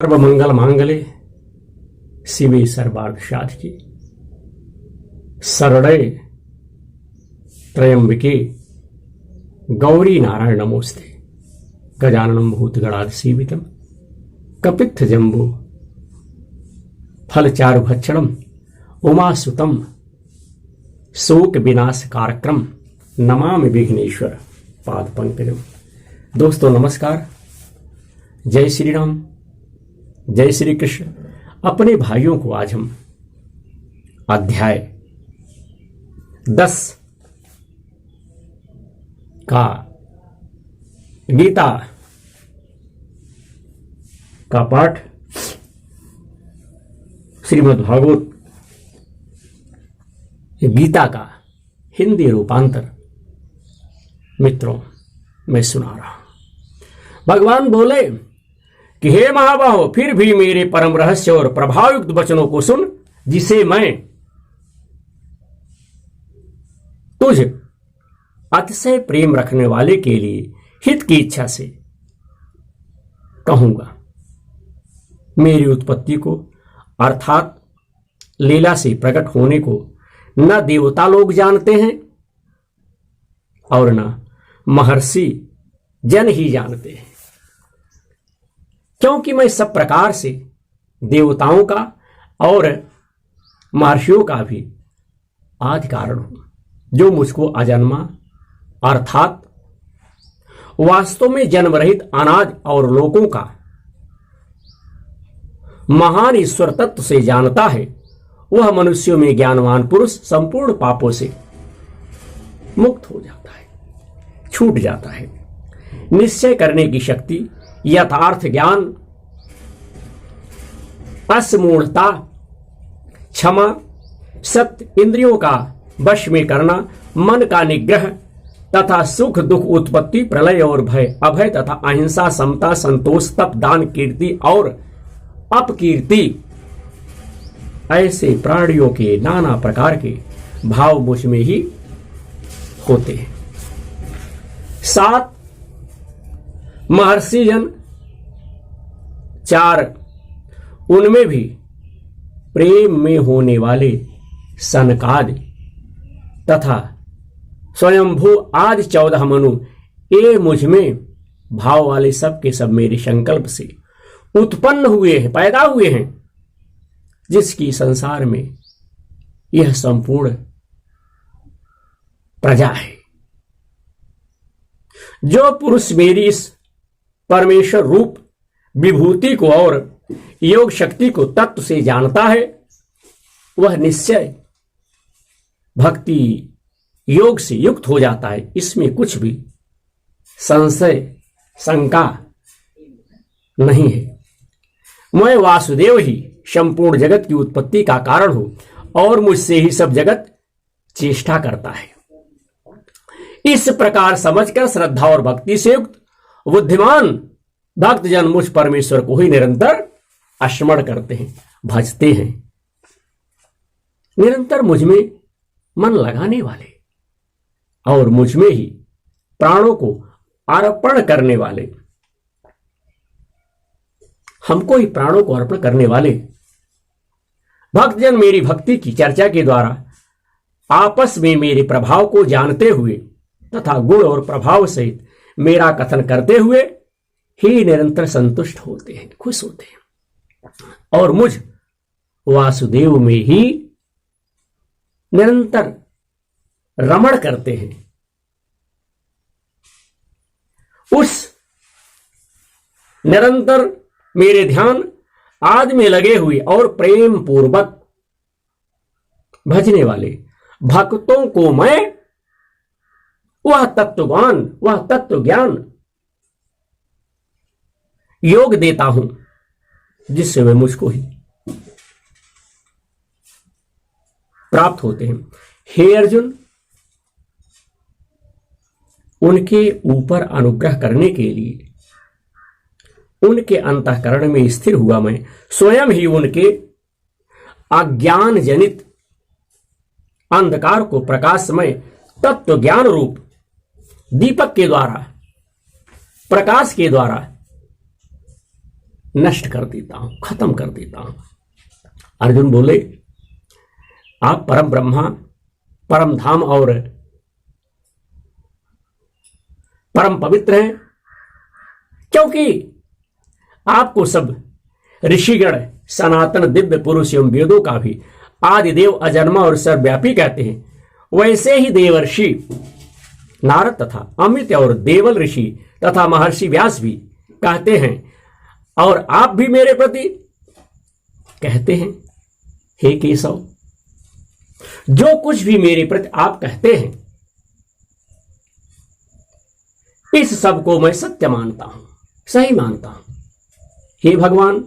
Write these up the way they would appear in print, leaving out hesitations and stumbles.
सर्वमंगल मांगले शिवे सर्वार्थ साधके शरणे त्र्यंबके गौरी नारायण नमोस्ते। गजाननं भूतगणाधिसेवितं सेवितम कपित्थ जम्बो फलचारुभक्षणम उमासुतम शोक विनाश कार्यक्रम नमामि विघ्नेश्वर पाद पंकजम। दोस्तों नमस्कार, जय श्री राम, जय श्री कृष्ण। अपने भाइयों को आज हम अध्याय 10 का गीता का पाठ श्रीमद् भागवत गीता का हिंदी रूपांतर मित्रों मैं सुना रहा हूं। भगवान बोले कि हे महाबाहो, फिर भी मेरे परम रहस्य और प्रभावयुक्त वचनों को सुन, जिसे मैं तुझ अतिशय प्रेम रखने वाले के लिए हित की इच्छा से कहूंगा। मेरी उत्पत्ति को अर्थात लीला से प्रकट होने को न देवता लोग जानते हैं और न महर्षि जन ही जानते हैं, क्योंकि मैं सब प्रकार से देवताओं का और महर्षियों का भी आदि कारण हूं, जो मुझको अजन्मा अर्थात वास्तव में जन्म रहित अनाज और लोगों का महान ईश्वर तत्व से जानता है। वह मनुष्यों में ज्ञानवान पुरुष संपूर्ण पापों से मुक्त हो जाता है, छूट जाता है। निश्चय करने की शक्ति, यथार्थ ज्ञान, असमूढ़ता, क्षमा, सत्य, इंद्रियों का वश में करना, मन का निग्रह तथा सुख दुख, उत्पत्ति प्रलय और भय, अभय तथा अहिंसा, समता, संतोष, तप, दान, कीर्ति और अपकीर्ति, ऐसे प्राणियों के नाना प्रकार के भाव मुझ में ही होते हैं। 7 महर्षि जन, 4 उनमें भी प्रेम में होने वाले सनकादि तथा स्वयंभू आदि 14 मनु, ये मुझ में भाव वाले सब के सब मेरे संकल्प से उत्पन्न हुए हैं, पैदा हुए हैं, जिसकी संसार में यह संपूर्ण प्रजा है। जो पुरुष मेरी इस परमेश्वर रूप विभूति को और योग शक्ति को तत्व से जानता है, वह निश्चय भक्ति योग से युक्त हो जाता है। इसमें कुछ भी संशय शंका नहीं है। मैं वासुदेव ही संपूर्ण जगत की उत्पत्ति का कारण हूं और मुझसे ही सब जगत चेष्टा करता है। इस प्रकार समझकर श्रद्धा और भक्ति से युक्त बुद्धिमान भक्तजन मुझ परमेश्वर को ही निरंतर स्मरण करते हैं, भजते हैं। निरंतर मुझ में मन लगाने वाले और मुझ में ही प्राणों को अर्पण करने वाले, हमको ही प्राणों को अर्पण करने वाले भक्तजन मेरी भक्ति की चर्चा के द्वारा आपस में मेरे प्रभाव को जानते हुए तथा गुण और प्रभाव सहित मेरा कथन करते हुए ही निरंतर संतुष्ट होते हैं, खुश होते हैं और मुझ वासुदेव में ही निरंतर रमण करते हैं। उस निरंतर मेरे ध्यान आदि में लगे हुए और प्रेम पूर्वक भजने वाले भक्तों को मैं वह तत्वज्ञान, वह तत्व ज्ञान योग देता हूं, जिससे वे मुझको ही प्राप्त होते हैं। हे अर्जुन, उनके ऊपर अनुग्रह करने के लिए उनके अंतःकरण में स्थिर हुआ मैं स्वयं ही उनके अज्ञान जनित अंधकार को प्रकाशमय तत्व ज्ञान रूप दीपक के द्वारा, प्रकाश के द्वारा नष्ट कर देता हूं, खत्म कर देता हूं। अर्जुन बोले, आप परम ब्रह्मा, परम धाम और परम पवित्र हैं, क्योंकि आपको सब ऋषिगण, सनातन दिव्य पुरुष एवं वेदों का भी आदिदेव, अजन्मा और सर्वव्यापी कहते हैं। वैसे ही देवर्षि नारद तथा अमृत और देवल ऋषि तथा महर्षि व्यास भी कहते हैं, और आप भी मेरे प्रति कहते हैं, हे केशव, जो कुछ भी मेरे प्रति आप कहते हैं, इस सब को मैं सत्य मानता हूं, सही मानता हूं। हे भगवान,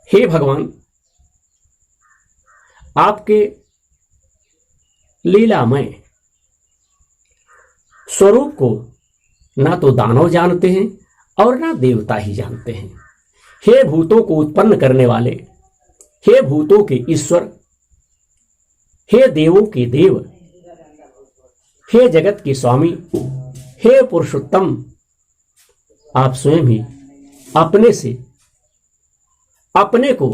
हे भगवान, आपके लीलामय स्वरूप को ना तो दानव जानते हैं और ना देवता ही जानते हैं। हे भूतों को उत्पन्न करने वाले, हे भूतों के ईश्वर, हे देवों के देव, हे जगत के स्वामी, हे पुरुषोत्तम, आप स्वयं ही अपने से अपने को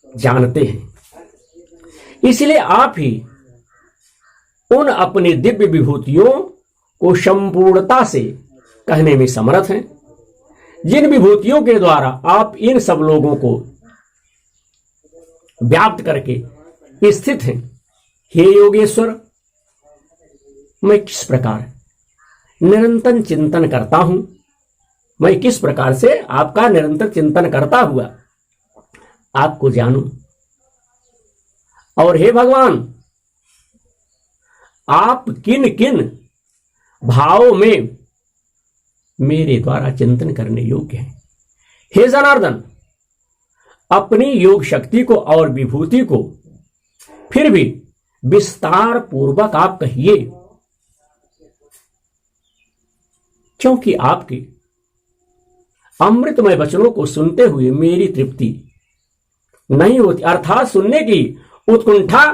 जानते हैं। इसलिए आप ही उन अपनी दिव्य विभूतियों को संपूर्णता से कहने में समर्थ हैं, जिन विभूतियों के द्वारा आप इन सब लोगों को व्याप्त करके स्थित हैं। हे योगेश्वर, मैं किस प्रकार निरंतर चिंतन करता हूं, मैं किस प्रकार से आपका निरंतर चिंतन करता हुआ आपको जानूं। और हे भगवान, आप किन किन भावों में मेरे द्वारा चिंतन करने योग्य हैं। हे जनार्दन, अपनी योग शक्ति को और विभूति को फिर भी विस्तार पूर्वक आप कहिए, क्योंकि आपके अमृतमय वचनों को सुनते हुए मेरी तृप्ति नहीं होती, अर्थात सुनने की उत्कंठा,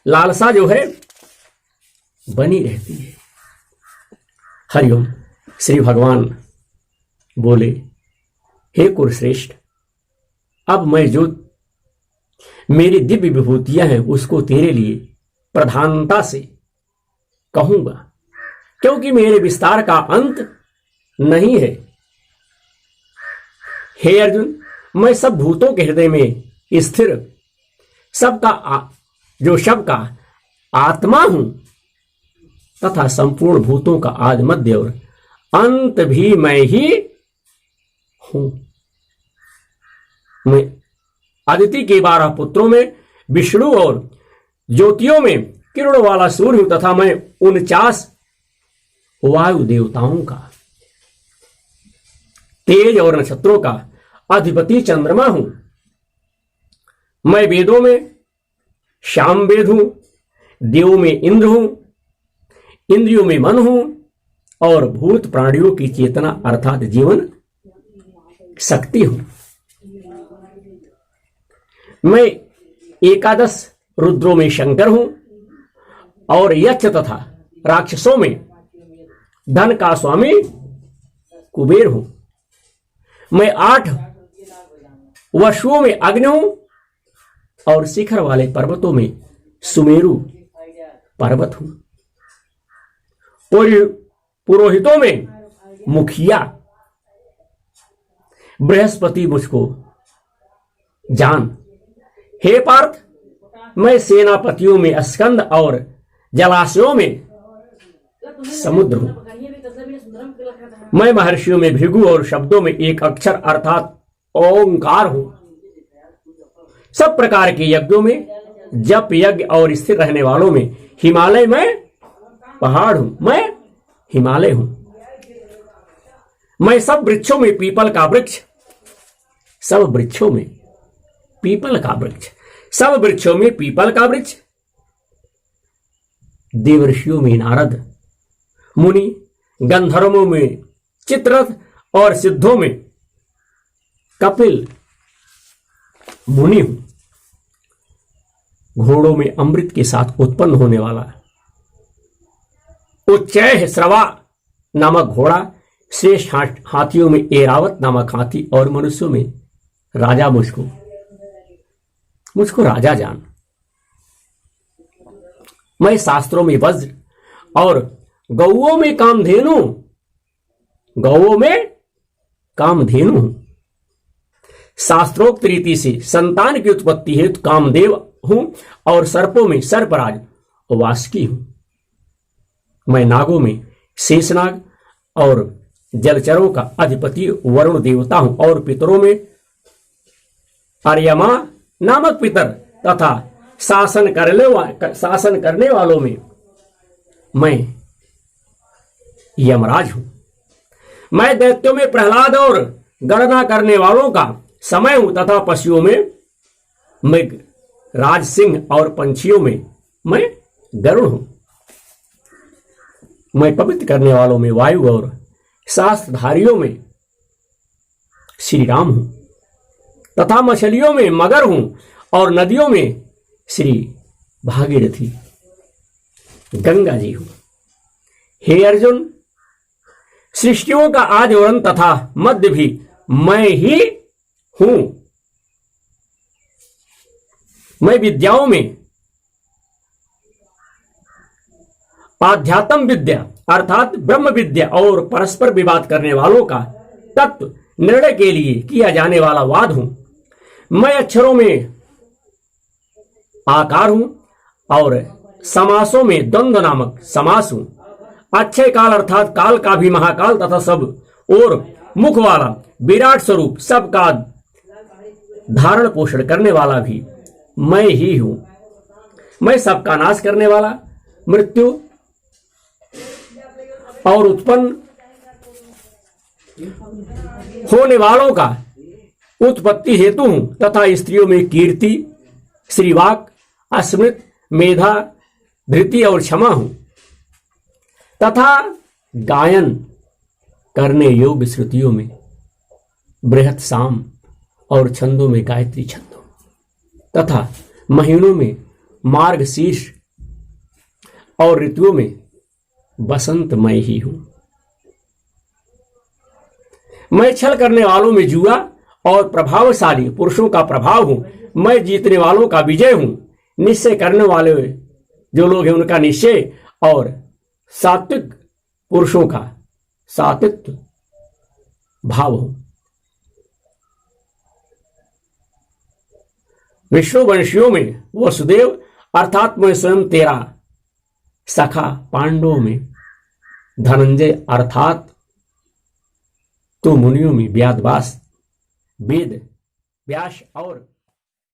लालसा जो है बनी रहती है। हरिओम। श्री भगवान बोले, हे कुरुश्रेष्ठ, अब मैं जो मेरी दिव्य विभूतियां हैं उसको तेरे लिए प्रधानता से कहूंगा, क्योंकि मेरे विस्तार का अंत नहीं है। हे अर्जुन, मैं सब भूतों के हृदय में स्थिर सबका आत्मा हूं तथा संपूर्ण भूतों का आदि मध्य और अंत भी मैं ही हूं। मैं आदित्य के 12 पुत्रों में विष्णु और ज्योतियों में किरणों वाला सूर्य हूं तथा मैं 49 वायु देवताओं का तेज और नक्षत्रों का अधिपति चंद्रमा हूं। मैं वेदों में श्याम वेद हूं, देवों में इंद्र हूं, इंद्रियों में मन हूं और भूत प्राणियों की चेतना अर्थात जीवन शक्ति हूं। मैं 11 रुद्रों में शंकर हूं और यक्ष तथा राक्षसों में धन का स्वामी कुबेर हूं। मैं 8 वशुओं में अग्नि हूं और शिखर वाले पर्वतों में सुमेरु पर्वत हूं। पुरोहितों में मुखिया बृहस्पति मुझको जान। हे पार्थ, मैं सेनापतियों में स्कंद और जलाशयों में समुद्र हूं। मैं महर्षियों में भृगु और शब्दों में एक अक्षर अर्थात ओंकार हूं। सब प्रकार के यज्ञों में जप यज्ञ और स्थिर रहने वालों में हिमालय में पहाड़ हूं। मैं हिमालय हूं। मैं सब वृक्षों में पीपल का वृक्ष, सब वृक्षों में पीपल का वृक्ष, सब वृक्षों में पीपल का वृक्ष। देवर्षियों में नारद मुनि, गंधर्वों में चित्ररथ और सिद्धों में कपिल मुनि हूं। घोड़ों में अमृत के साथ उत्पन्न होने वाला उच्चैः श्रवा नामक घोड़ा श्रेष्ठ हाथियों में ऐरावत नामक हाथी और मनुष्यों में राजा मुझको राजा जान। मैं शास्त्रों में वज्र और गौओं में कामधेनु हूं। शास्त्रोक्त रीति से संतान की उत्पत्ति हेतु कामदेव हूं और सर्पों में सर्पराज वासुकी हूं। मैं नागों में शेषनाग और जलचरों का अधिपति वरुण देवता हूं और पितरों में अर्यमा नामक पितर तथा शासन करने वालों में मैं यमराज हूं। मैं दैत्यों में प्रहलाद और गणना करने वालों का समय हूं तथा पशुओं में मृग राज सिंह और पंछियों में मैं गरुड़ हूं। मैं पवित्र करने वालों में वायु और शास्त्रधारियों में श्री राम हूं तथा मछलियों में मगर हूं और नदियों में श्री भागीरथी गंगा जी हूं। हे अर्जुन, सृष्टियों का आदि और अंत तथा मध्य भी मैं ही हूं। मैं विद्याओं में आध्यात्म विद्या अर्थात ब्रह्म विद्या और परस्पर विवाद करने वालों का तत्व निर्णय के लिए किया जाने वाला वाद हूं। मैं अक्षरों में आकार हूं और समासों में द्वंद्व नामक समास हूं। अक्षय काल अर्थात काल का भी महाकाल तथा सब और मुख वाला विराट स्वरूप सबका धारण पोषण करने वाला भी मैं ही हूं। मैं सबका नाश करने वाला, मृत्यु और उत्पन्न होने वालों का उत्पत्ति हेतु हूं तथा स्त्रियों में कीर्ति, श्रीवाक, अस्मृत, मेधा, धृति और क्षमा हूं तथा गायन करने योग्य श्रुतियों में बृहत साम और छंदों में गायत्री छंद हूं तथा महीनों में मार्गशीर्ष और ऋतुओं में बसंत मैं ही हूं। मैं छल करने वालों में जुआ और प्रभावशाली पुरुषों का प्रभाव हूं। मैं जीतने वालों का विजय हूं। निश्चय करने वाले जो लोग हैं उनका निश्चय और सात्विक पुरुषों का सात्विक भाव हूं। विष्णुवंशियों में वसुदेव अर्थात मैं स्वयं तेरा सखा, पांडवों में धनंजय अर्थात तो मुनियों में व्यास और